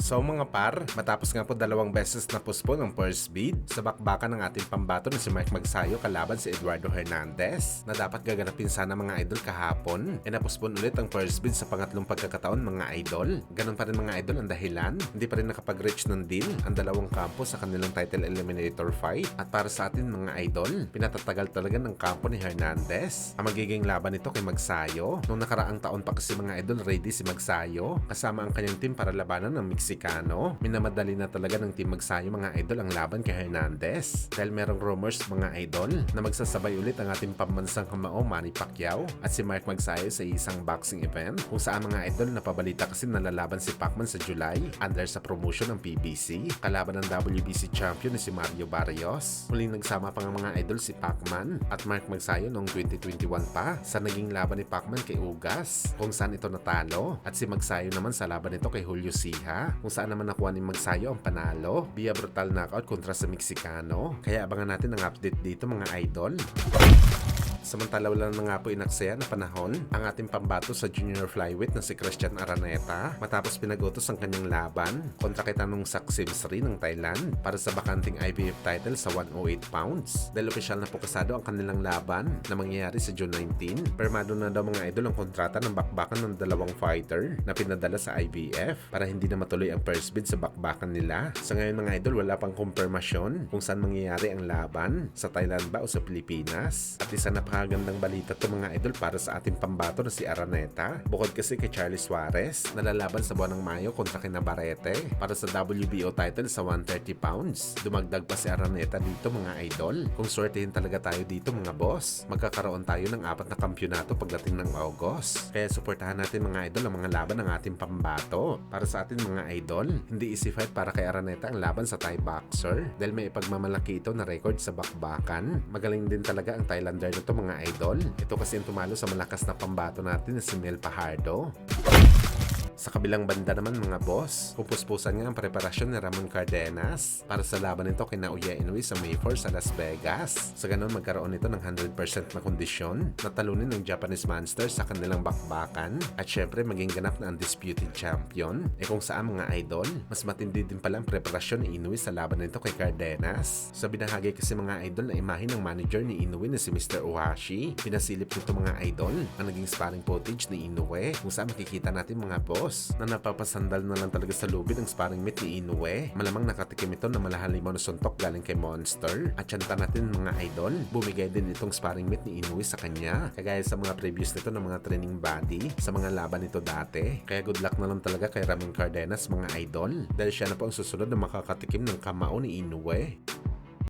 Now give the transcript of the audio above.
So mga par, matapos nga po 2 beses na postpone ang first bid sa bakbakan ng ating pambato na si Mike Magsayo kalaban si Eduardo Hernandez na dapat gaganapin sana mga idol kahapon, napospone ulit ang first bid sa pangatlong pagkakataon mga idol. Ganun pa rin mga idol ang dahilan, hindi pa rin nakapag-reach ng deal ang dalawang kampo sa kanilang title eliminator fight. At para sa atin mga idol, pinatatagal talaga ng kampo ni Hernandez ang magiging laban nito kay Magsayo. Nung nakaraang taon pa kasi mga idol, ready si Magsayo kasama ang kanyang team para labanan ng Meksikano. Minamadali na talaga ng team Magsayo mga idol ang laban kay Hernandez dahil merong rumors mga idol na magsasabay ulit ang ating pambansang kamao Manny Pacquiao at si Mike Magsayo sa isang boxing event kung saan mga idol napabalita kasi nalalaban si Pacman sa July under sa promotion ng PBC kalaban ng WBC champion na si Mario Barrios. Muling nagsama pa ng mga idol si Pacman at Mike Magsayo noong 2021 pa sa naging laban ni Pacman kay Ugas kung saan ito natalo at si Magsayo naman sa laban nito kay Julio Siha kung saan naman nakuha ni Magsayo ang panalo via brutal knockout kontra sa Meksikano. Kaya abangan natin ang update dito mga idol. Samantala wala na nga po inaksaya na panahon ang ating pambato sa junior flyweight na si Christian Araneta matapos pinag-utos ang kanyang laban kontra kay Tanong Saksimsri ng Thailand para sa bakanting IBF title sa 108 pounds. Dahil opisyal na po kasado ang kanilang laban na mangyayari sa June 19, permado na daw mga idol ang kontrata ng bakbakan ng dalawang fighter na pinadala sa IBF para hindi na matuloy ang first bid sa bakbakan nila. Sa ngayon mga idol wala pang kumpirmasyon kung saan mangyayari ang laban, sa Thailand ba o sa Pilipinas. At isa na napakagandang balita to mga idol para sa ating pambato na si Araneta. Bukod kasi kay Charlie Suarez, nalalaban sa buwan ng Mayo kontra kay Navarrete para sa WBO title sa 130 pounds. Dumagdag pa si Araneta dito mga idol. Kung swertehin talaga tayo dito mga boss, magkakaroon tayo ng 4 na kampyonato pagdating ng August. Kaya suportahan natin mga idol ang mga laban ng ating pambato. Para sa atin mga idol, hindi easy fight para kay Araneta ang laban sa Thai boxer dahil may ipagmamalaki ito na record sa bakbakan. Magaling din talaga ang Thailander na to mga idol. Ito kasi ang tumalo sa malakas na pambato natin na si Mel Pajardo. Sa kabilang banda naman mga boss, kupuspusan nga ang preparasyon ni Ramon Cardenas para sa laban nito kay Naoya Inoue sa May 4 sa Las Vegas. Sa ganun magkaroon nito ng 100% na kondisyon na talunin ng Japanese Monster sa kanilang bakbakan at syempre maging ganap na undisputed champion. Kung saan mga idol, mas matindi din pala ang preparasyon ni Inoue sa laban nito kay Cardenas. Sa binahagi kasi mga idol na imahe ng manager ni Inoue na si Mr. Ohashi, pinasilip nito mga idol ang naging sparring footage ni Inoue kung saan makikita natin mga boss na napapasandal na lang talaga sa lubid ang sparring meet ni Inoue. Malamang nakatikim ito na malahalimaw na suntok galing kay Monster. At syanta natin mga idol, bumigay din itong sparring meet ni Inoue sa kanya. Kagaya sa mga previous nito ng mga training body sa mga laban nito dati. Kaya good luck na lang talaga kay Ramon Cardenas mga idol dahil siya na po ang susunod na makakatikim ng kamao ni Inoue.